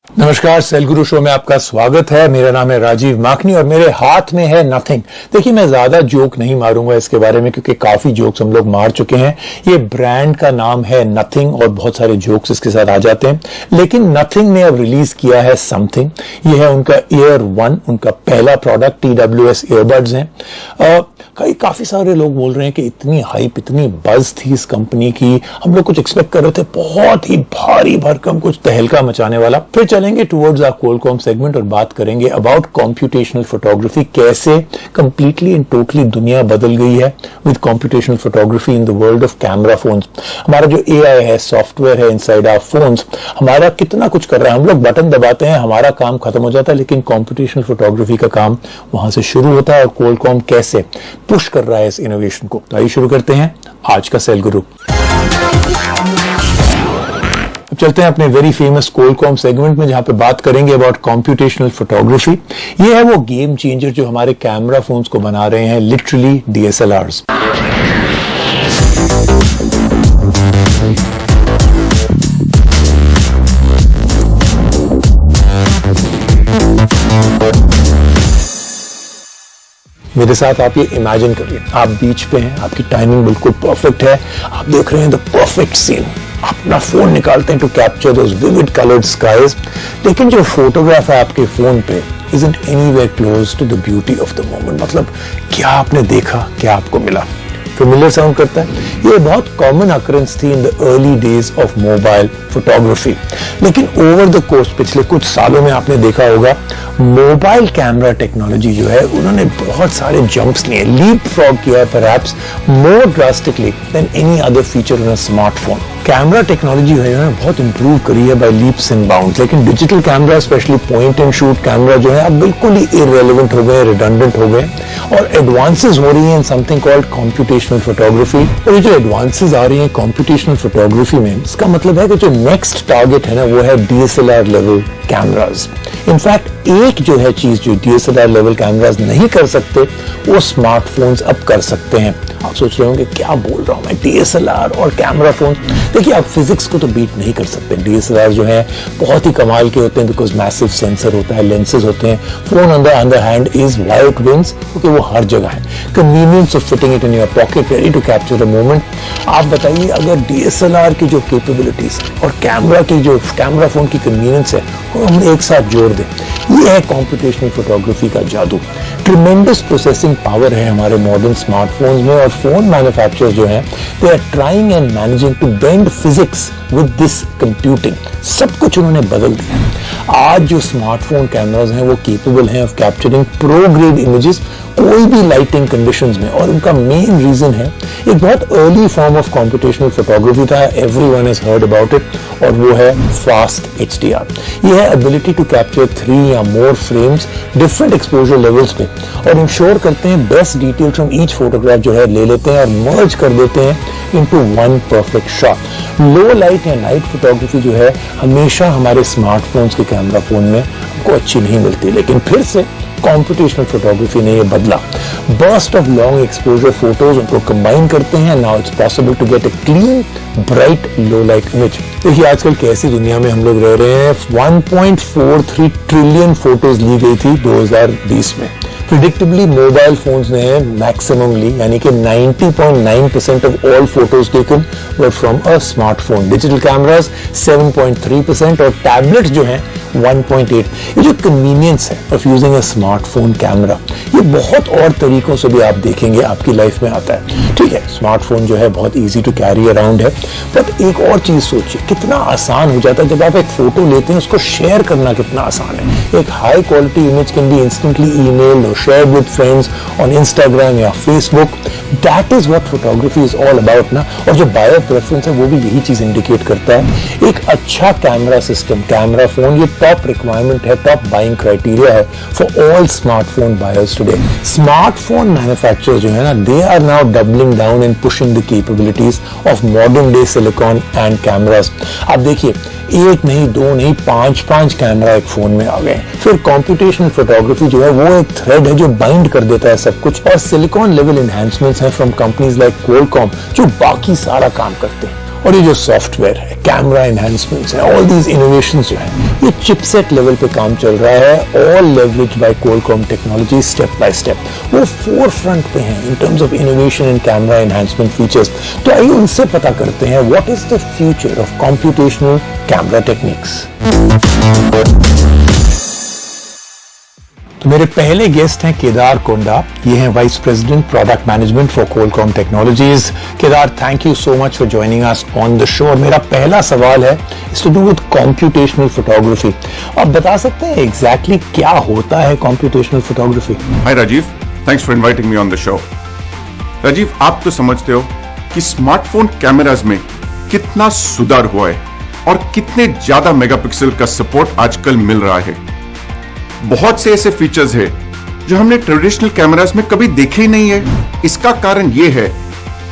नमस्कार, सेल गुरु शो में आपका स्वागत है। मेरा नाम है राजीव माखनी और मेरे हाथ में है नथिंग। देखिए, मैं ज्यादा जोक नहीं मारूंगा इसके बारे में क्योंकि काफी जोक्स हम लोग मार चुके हैं। ये ब्रांड का नाम है नथिंग और बहुत सारे जोक्स इसके साथ आ जाते हैं, लेकिन नथिंग ने अब रिलीज किया है समथिंग। ये है उनका ईयर 1, उनका पहला प्रोडक्ट। TWS ईयरबड्स हैं। काफी सारे लोग बोल रहे हैं कि इतनी हाइप, इतनी बज थी इस कंपनी की, हम लोग कुछ एक्सपेक्ट कर रहे थे बहुत ही भारी भरकम, कुछ तहलका मचाने वाला। फिर चलेंगे टुवर्ड्स आवर क्वालकॉम सेगमेंट और बात करेंगे अबाउट कंप्यूटेशनल फोटोग्राफी, कैसे कंप्लीटली एंड टोटली दुनिया बदल गई है with computational photography in the world of camera phones. हमारा जो AI है, सॉफ्टवेयर है इनसाइड आवर फोन्स, हमारा कितना कुछ कर रहा है। हम लोग बटन दबाते हैं, हमारा काम खत्म हो जाता है, लेकिन कंप्यूटेशनल फोटोग्राफी का काम वहां से शुरू होता है और क्वालकॉम कैसे पुश कर रहा है इस इनोवेशन को। तो आइए शुरू करते हैं आज का सेल गुरु। चलते हैं अपने वेरी फेमस क्वालकॉम सेगमेंट में, जहां पे बात करेंगे अबाउट कंप्यूटेशनल फोटोग्राफी। ये है वो गेम चेंजर जो हमारे कैमरा फोन्स को बना रहे हैं, लिटरली DSLRs। मेरे साथ आप ये इमेजिन करिए, आप बीच पे हैं, आपकी टाइमिंग बिल्कुल परफेक्ट है, आप देख रहे हैं द परफेक्ट सीन, अपना फोन निकालते हैं to capture those vivid coloured skies, लेकिन जो फोटोग्राफ है आपके फोन पे isn't anywhere close to the beauty of the moment। मतलब क्या आपने देखा, क्या आपको मिला? फेमिलियर साउंड करता है। ये बहुत कॉमन अकरेंस थी in the early days of mobile photography, लेकिन ओवर द कोर्स पिछले कुछ सालों में आपने देखा होगा मोबाइल कैमरा टेक्नोलॉजी जो है उन्होंने बहुत सारे जंप्स लिए, लीप फ्रॉग किया, perhaps more drastically than any other feature in a smartphone. Camera technology है ना बहुत इंप्रूव करी है बाय लीप्स एंड बाउंड्स, लेकिन digital camera specially point and shoot camera जो है अब बिल्कुल ही इररेलेवेंट हो गए, रिडंडेंट हो गए और एडवांसेस हो रही हैं in something called computational photography. और ये जो एडवांसेस आ रही हैं कंप्यूटेशनल फोटोग्राफी में, इसका मतलब है कि जो नेक्स्ट टारगेट है ना वो है DSLR लेवल कैमराज। इनफैक्ट एक जो है चीज जो DSLR लेवल कैमराज नहीं कर सकते वो स्मार्टफोन्स अब कर सकते हैं। आप सोच रहे होंगे क्या बोल रहा हूं मैं, DSLR और कैमरा फोन। देखिए, आप फिजिक्स को तो बीट नहीं कर सकते। DSLR जो है बहुत ही कमाल के होते हैं बिकॉज मैसिव सेंसर होता है, लेंसेज होते हैं। Phone on the other hand is white wings, क्योंकि वो हर जगह है। Convenience of fitting it in your pocket, ready to capture a moment. आप बताइए, अगर DSLR की जो कैपेबिलिटीज और कैमरा फोन की कन्वीनियंस है वो हम एक साथ जोड़ दें, ये है कंप्यूटेशनल फोटोग्राफी का जादू। ट्रिमेंडस प्रोसेसिंग पावर है हमारे मॉडर्न स्मार्टफोन्स में और फोन मैन्युफैक्चरर्स जो हैं they are trying and managing to bend physics with this computing. सब कुछ उन्होंने बदल दिया। आज जो स्मार्टफोन कैमराज हैं वो केपेबल हैं of capturing pro grade images कोई भी लाइटिंग कंडीशंस में, और उनका मेन रीजन है एक बहुत early form of computational photography था, everyone has heard about it, और वो है फास्ट HDR। ये है एबिलिटी टू कैप्चर 3 या मोर फ्रेम्स डिफरेंट एक्सपोजर लेवल्स पे और इंश्योर करते हैं best details from each photograph जो है ले लेते हैं और मर्ज कर देते हैं इनटू वन परफेक्ट शॉट। लो लाइट या नाइट फोटोग्राफी जो है हमेशा हमारे स्मार्टफोन्स के कैमरा फोन में हमको अच्छी नहीं मिलती, लेकिन फिर से कंप्यूटेशनल फोटोग्राफी ने ये बदला। Burst of long exposure photos उनको कंबाइन करते हैं। Now it's possible to get a clean bright low light image. देखिए, आजकल कैसी दुनिया में हम लोग रह रहे हैं। 1.43 ट्रिलियन फोटोज ली गई थी 2020 में। प्रिडिक्टेबली मोबाइल फोन्स ने मैक्सिममली यानी कि 90.9% of all photos taken were from a smartphone. Digital cameras 7.3% और टैबलेट्स जो हैं 1.8। ये जो कन्वीनियंस है of using a smartphone camera, ये बहुत और तरीकों से भी आप देखेंगे आपकी लाइफ में आता है। ठीक है, स्मार्टफोन जो है बहुत इजी टू कैरी अराउंड है, बट एक और चीज सोचिए, कितना आसान हो जाता है जब आप एक फोटो लेते हैं, उसको शेयर करना कितना आसान है। एक high quality image can be instantly emailed और shared with friends on Instagram या Facebook. That is what photography is all about ना। और जो बायो प्रेफरेंस है वो भी यही चीज इंडिकेट करता है। एक अच्छा कैमरा सिस्टम, कैमरा फोन, ये टॉप रिक्वायरमेंट है, टॉप बाइंग क्राइटेरिया है for all smartphone buyers today. Smartphone manufacturers जो है ना, they are now doubling down and pushing the capabilities of modern day silicon and cameras. आप देखिए, एक नहीं, दो नहीं, पांच कैमरा एक फोन में आ गए। फिर कंप्यूटेशनल फोटोग्राफी जो है वो एक थ्रेड है जो बाइंड कर देता है सब कुछ, और सिलिकॉन लेवल एनहांसमेंट्स हैं फ्रॉम कंपनीज लाइक क्वालकॉम जो बाकी सारा काम करते हैं। और ये जो सॉफ्टवेयर है, कैमरा एनहांसमेंट्स है, ऑल दीज इनोवेशंस जो है, ये चिपसेट लेवल पे काम चल रहा है, all leveraged by Qualcomm technology step by step. वो फोर फ्रंट पे हैं in terms of innovation and camera enhancement features. तो आइए उनसे पता करते हैं what is the future of computational camera techniques. तो मेरे पहले गेस्ट हैं केदार कोंडा, ये हैं vice president product management for Qualcomm Technologies. Kedar, thank you so much for joining us on the show. मेरा पहला सवाल है is to do with computational photography. आप बता सकते हैं एग्जैक्टली क्या होता है computational photography? Hi Rajeev, thanks for inviting me on the show. Rajeev, आप तो समझते हो कि स्मार्टफोन कैमराज में कितना सुधार हुआ है और कितने ज्यादा मेगापिक्सल का सपोर्ट आजकल मिल रहा है। बहुत से ऐसे फीचर्स है जो हमने ट्रेडिशनल कैमरास में कभी देखे ही नहीं है। इसका कारण यह है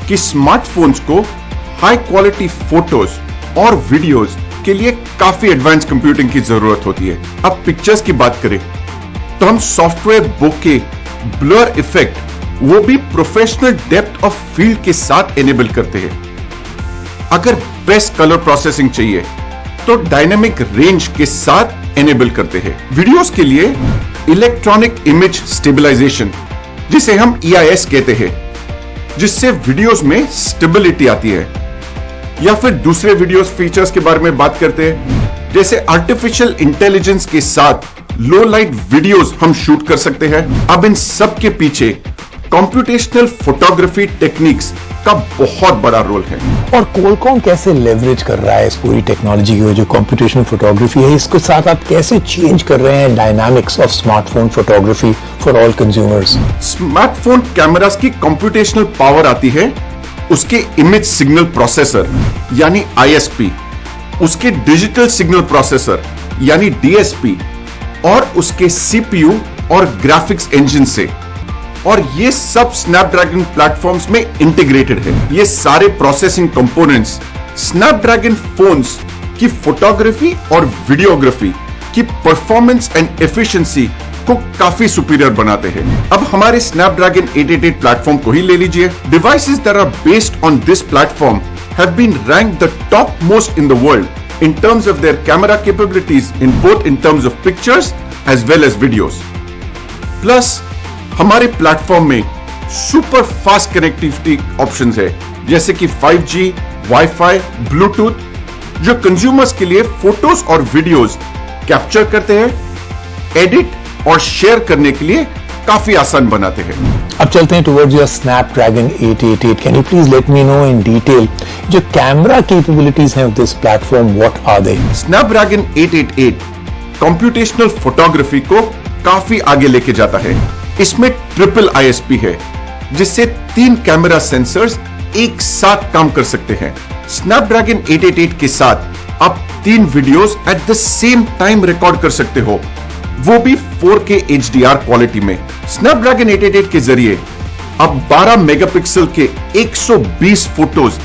कि स्मार्टफोन्स को हाई क्वालिटी फोटोज और वीडियोस के लिए काफी एडवांस कंप्यूटिंग की जरूरत होती है। अब पिक्चर्स की बात करें तो हम सॉफ्टवेयर बोके, ब्लर इफेक्ट, वो भी प्रोफेशनल डेप्थ ऑफ फील्ड के साथ एनेबल करते हैं। अगर बेस्ट कलर प्रोसेसिंग चाहिए तो डायनामिक रेंज के साथ एनेबल करते हैं। वीडियोस के लिए इलेक्ट्रॉनिक इमेज स्टेबलाइजेशन, जिसे हम EIS कहते हैं, जिससे वीडियोस में स्टेबिलिटी आती है। या फिर दूसरे वीडियोस फीचर्स के बारे में बात करते हैं, जैसे आर्टिफिशियल इंटेलिजेंस के साथ लो लाइट वीडियोस हम शूट कर सकते हैं। अब इन सब के पीछे कंप्यूटेशनल फोटोग्राफी टेक्निक्स का बहुत बड़ा रोल है। और क्वालकॉम कैसे लेवरेज कर रहा है इस पूरी टेक्नोलॉजी की, जो कंप्यूटेशनल फोटोग्राफी है, इसके साथ आप कैसे चेंज कर रहे हैं dynamics of smartphone photography for all consumers? Smartphone cameras की कंप्यूटेशनल पावर आती है उसके इमेज सिग्नल प्रोसेसर यानी ISP, उसके डिजिटल सिग्नल प्रोसेसर यानी DSP और उसके CPU और ग्राफिक्स इंजन से। और ये सब स्नैपड्रैगन प्लेटफॉर्म्स में इंटीग्रेटेड है। ये सारे प्रोसेसिंग कंपोनेंट्स स्नैपड्रैगन फोन्स की फोटोग्राफी और वीडियोग्राफी की परफॉर्मेंस एंड एफिशिएंसी को काफी सुपीरियर बनाते हैं। अब हमारे स्नैपड्रैगन 888 प्लेटफॉर्म को ही ले लीजिए। Devices that are based on this platform have been ranked the top most in the world in terms of their camera capabilities in terms of pictures as well as videos. Plus, हमारे platform में super fast connectivity options है, जैसे कि 5G, wifi, Bluetooth, जो consumers के लिए photos और videos capture करते हैं, एडिट और शेयर करने के लिए काफी आसान बनाते हैं। अब चलते हैं towards your Snapdragon 888। Can you please let me know in detail जो कैमरा कैपेबिलिटीज हैं of this platform, what are they? Snapdragon 888 computational photography को काफी आगे लेके जाता है। इसमें ट्रिपल ISP है, जिससे 3 कैमरा सेंसर्स एक साथ काम कर सकते हैं। स्नैपड्रैगन 888 के साथ आप 3 videos at the same time record कर सकते हो, वो भी 4K HDR क्वालिटी में। स्नैपड्रैगन 888 के जरिए आप 12 मेगापिक्सल के 120 फोटोज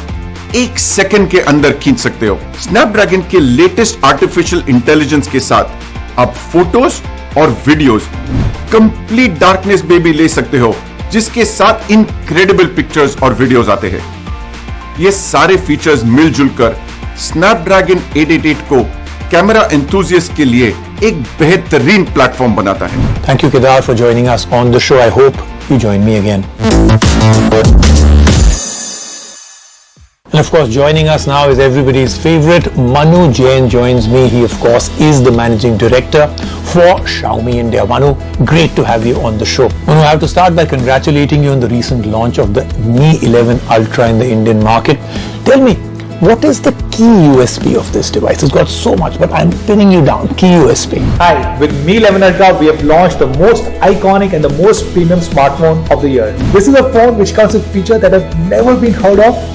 1 सेकंड के अंदर खींच सकते हो। स्नैपड्रैगन के लेटेस्ट आर्टिफिशियल इंटेलिजेंस के साथ आप फोटोज और वीडियोस कंप्लीट डार्कनेस में भी ले सकते हो, जिसके साथ इनक्रेडिबल पिक्चर्स और वीडियोस आते हैं। ये सारे फीचर्स मिलजुल कर स्नैपड्रैगन 888 को कैमरा एंथुसियास्ट के लिए एक बेहतरीन प्लेटफॉर्म बनाता है। Thank you Kedar for joining us on the show. I hope you join me again. And of course, joining us now is everybody's favorite. Manu Jain joins me. He, of course, is the managing director for Xiaomi India. Manu, great to have you on the show. Manu, I have to start by congratulating you on the recent launch of the Mi 11 Ultra in the Indian market. Tell me, what is the key USP of this device? It's got so much, but I'm pinning you down. Key USP. Hi, with Mi 11 Ultra, we have launched the most iconic and the most premium smartphone of the year. This is a phone which comes with features that have never been heard of.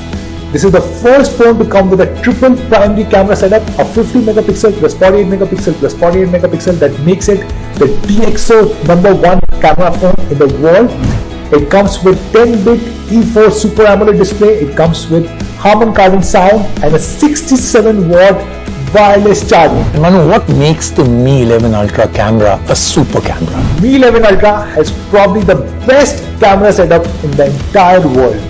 This is the first phone to come with a triple primary camera setup of 50 megapixel plus 48 megapixel plus 48 megapixel that makes it the DxO #1 camera phone in the world. It comes with 10-bit E4 Super AMOLED display. It comes with Harman Kardon sound and a 67-watt wireless charging. And Manu, what makes the Mi 11 Ultra camera a super camera? Mi 11 Ultra has probably the best camera setup in the entire world.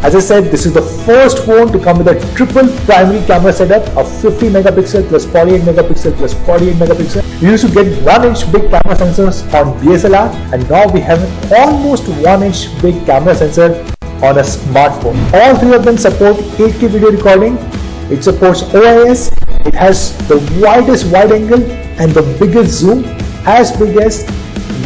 As I said, this is the first phone to come with a triple primary camera setup of 50 megapixel plus 48 megapixel plus 48 megapixel. You used to get 1-inch big camera sensors on DSLR, and now we have an almost 1-inch big camera sensor on a smartphone. All three of them support 8K video recording. It supports OIS. It has the widest wide angle and the biggest zoom, as big as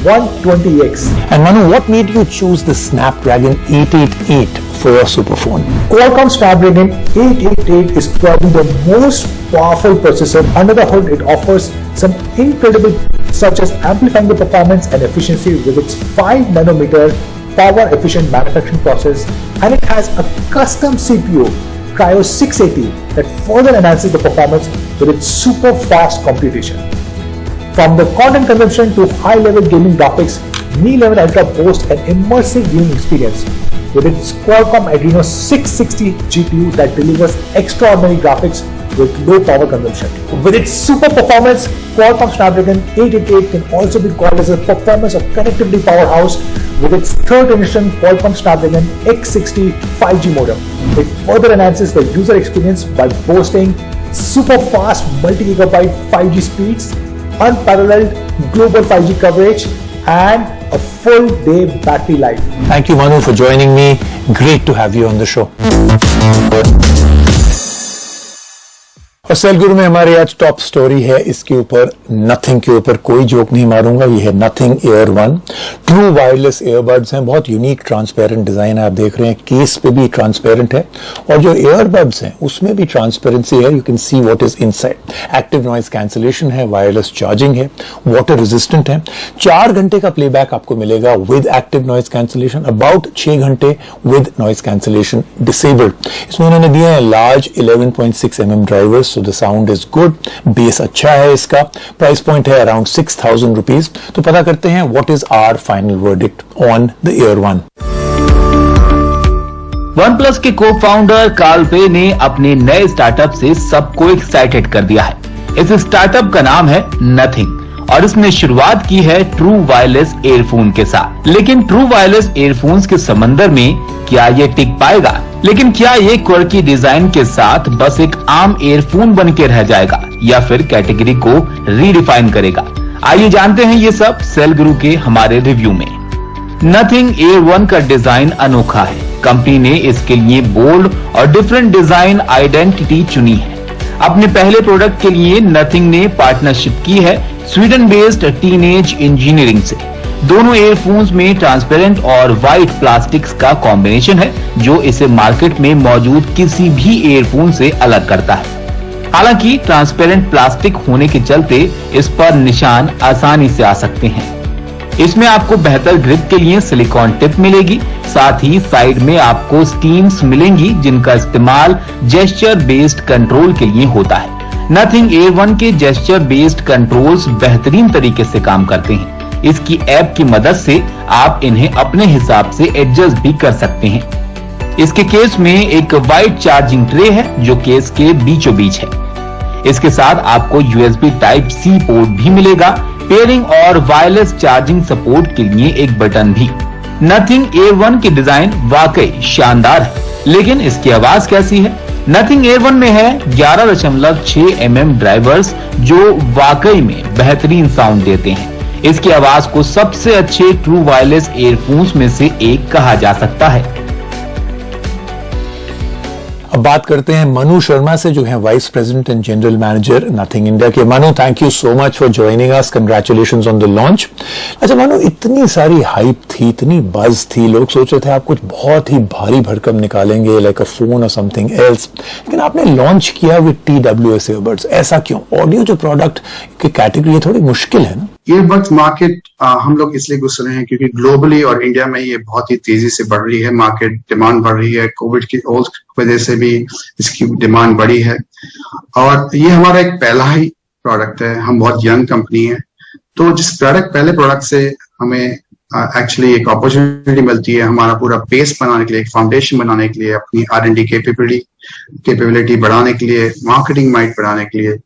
120x. And Manu, what made you choose the Snapdragon 888 for your superphone? Qualcomm Snapdragon 888 is probably the most powerful processor. Under the hood, it offers some incredible such as amplifying the performance and efficiency with its 5 nanometer power efficient manufacturing process, and it has a custom CPU Cryo 680 that further enhances the performance with its super fast computation. From the content consumption to high-level gaming graphics, Mi 11 Ultra boasts an immersive viewing experience with its Qualcomm Adreno 660 GPU that delivers extraordinary graphics with low power consumption. With its super performance, Qualcomm Snapdragon 888 can also be called as a performance of connectivity powerhouse with its third generation Qualcomm Snapdragon X60 5G modem. It further enhances the user experience by boasting super fast multi-gigabyte 5G speeds, unparalleled global 5G coverage, and a full day battery life. Thank you, Manu, for joining me. Great to have you on the show. और cell गुरु में हमारी आज top story है, इसके ऊपर nothing के ऊपर कोई जोक नहीं मारूंगा। ये है nothing air 1 true wireless earbuds हैं। बहुत यूनिक ट्रांसपेरेंट डिजाइन है, आप देख रहे हैं केस पे भी ट्रांसपेरेंट है और जो ईयरबड्स हैं उसमें भी ट्रांसपेरेंसी है। You can see what is inside. Active noise cancellation है, वायरलेस चार्जिंग है, वाटर रेजिस्टेंट है। 4 घंटे का प्लेबैक आपको मिलेगा with active noise cancellation, about 6 घंटे विद नॉइज कैंसिलेशन डिसेबल्ड। इसमें उन्होंने दिए हैं large 11.6 mm drivers, so the sound is good, bass अच्छा है इसका। प्राइस पॉइंट है अराउंड 6,000 रुपीज। तो पता करते हैं what is our final verdict on the Air 1। OnePlus के को फाउंडर कार्ल पे ने अपने नए स्टार्टअप से सबको एक्साइटेड कर दिया है। इस स्टार्टअप का नाम है नथिंग और इसने शुरुआत की है ट्रू वायरलेस एयरफोन के साथ। लेकिन ट्रू वायरलेस एयरफोन्स के समंदर में क्या ये टिक पाएगा? लेकिन क्या ये क्वर्की डिजाइन के साथ बस एक आम एयरफोन बन के रह जाएगा या फिर कैटेगरी को रीडिफाइन करेगा? आइए जानते हैं ये सब सेल गुरु के हमारे रिव्यू में। नथिंग एयर 1 का डिजाइन अनोखा है। कंपनी ने इसके लिए बोल्ड और डिफरेंट डिजाइन आइडेंटिटी चुनी है। अपने पहले प्रोडक्ट के लिए नथिंग ने पार्टनरशिप की है स्वीडन बेस्ड टीनेज इंजीनियरिंग से। दोनों एयरफोन्स में ट्रांसपेरेंट और व्हाइट प्लास्टिक्स का कॉम्बिनेशन है जो इसे मार्केट में मौजूद किसी भी एयरफोन से अलग करता है। हालांकि ट्रांसपेरेंट प्लास्टिक होने के चलते इस पर निशान आसानी से आ सकते हैं। इसमें आपको बेहतर ग्रिप के लिए सिलिकॉन टिप मिलेगी, साथ ही साइड में आपको स्टीम्स मिलेंगी जिनका इस्तेमाल जेस्चर बेस्ड कंट्रोल के लिए होता है। नथिंग एयर 1 के जेस्चर बेस्ड कंट्रोल्स बेहतरीन तरीके से काम करते हैं। इसकी ऐप की मदद से आप इन्हें अपने हिसाब से एडजस्ट भी कर सकते हैं। इसके केस में एक वाइड चार्जिंग ट्रे है जो केस के बीचों बीच है। इसके साथ आपको USB Type-C पोर्ट भी मिलेगा, पेयरिंग और वायरलेस चार्जिंग सपोर्ट के लिए एक बटन भी। नथिंग एयर 1 की डिजाइन वाकई शानदार है, लेकिन इसकी आवाज कैसी है? नथिंग एयर 1 में है 11.6 mm ड्राइवर्स जो वाकई में बेहतरीन साउंड देते हैं। इसकी आवाज को सबसे अच्छे ट्रू वायरलेस एयरफोन्स में से एक कहा जा सकता है। अब बात करते हैं मनु शर्मा से जो है vice president and general manager nothing India के। Manu, thank you so much for joining us, congratulations on the launch. अच्छा मनु, इतनी सारी हाइप थी, इतनी बज थी, लोग सोच रहे थे आप कुछ बहुत ही भारी भरकम निकालेंगे लाइक अ फोन और समथिंग एल्स, लेकिन आपने लॉन्च किया विद TWS ईयरबड्स। ऐसा क्यों? ऑडियो जो प्रोडक्ट की कैटेगरी है थोड़ी मुश्किल है ना। ईयरबड्स मार्केट हम लोग इसलिए घुस रहे हैं क्योंकि ग्लोबली और इंडिया में ये बहुत ही तेजी से बढ़ रही है। मार्केट डिमांड बढ़ रही है, कोविड की वजह से भी इसकी डिमांड बढ़ी है और ये हमारा एक पहला ही प्रोडक्ट है। हम बहुत यंग कंपनी है, तो जिस पहले प्रोडक्ट से हमें एक्चुअली एक अपॉर्चुनिटी मिलती है हमारा पूरा बेस बनाने के लिए, एक फाउंडेशन बनाने के लिए, अपनी R&D कैपेबिलिटी बढ़ाने के लिए, मार्केटिंग माइट बढ़ाने के लिए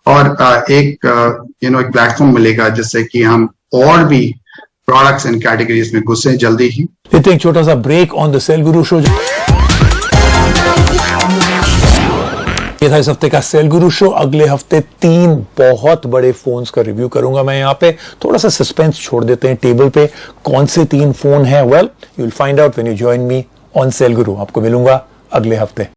और एक प्लेटफॉर्म मिलेगा जिससे कि हम और भी प्रोडक्ट्स एंड कैटेगरीज में घुसे जल्दी ही। लेते हैं एक छोटा सा break on the cell Guru show. ये था इस हफ्ते का सेल गुरु शो। अगले हफ्ते 3 बहुत बड़े फोन्स का रिव्यू करूंगा मैं। यहाँ पे थोड़ा सा सस्पेंस छोड़ देते हैं टेबल पे, कौन से 3 फोन हैं? Well, you will find out when you join me on sale गुरु। आपको मिलूंगा अगले हफ्ते।